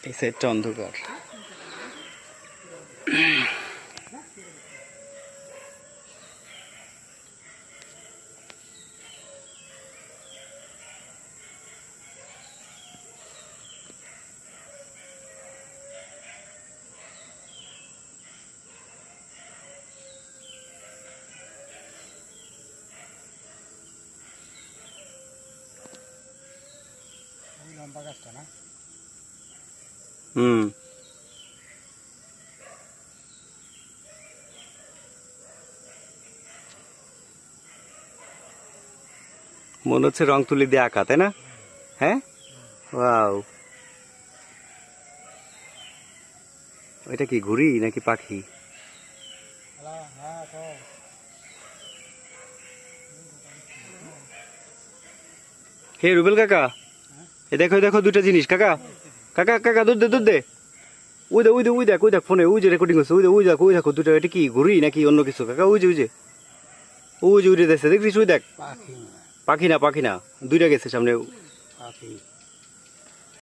এই সাইডটা অন্ধকার। লম্বা গাছটা না? হুম, মনে হচ্ছে রং তুলি দিয়ে আঁকা, তাই না? হ্যাঁ, ওয়াও। ওইটা কি ঘুড়ি নাকি পাখি? হ্যাঁ তো হে রুবেল কাকা, এ দেখো দেখো দুটা জিনিস কাকা। কাকা কাকা দুধ দে দুধ দে। ওই দেখ ওই দেখ ওই দেখ ওই দেখ ফোনে ওই যে রেকর্ডিং হচ্ছে, ওই দেখ ওই দেখ ওই দেখো দুটো। এটা কি ঘুড়ি নাকি অন্য কিছু কাকা? ওই যে ওই যে ওই যে উড়ে দেখছে, দেখছিস? ওই দেখ। পাখি পাখি না পাখি না, দুইটা গেছে সামনে। পাখি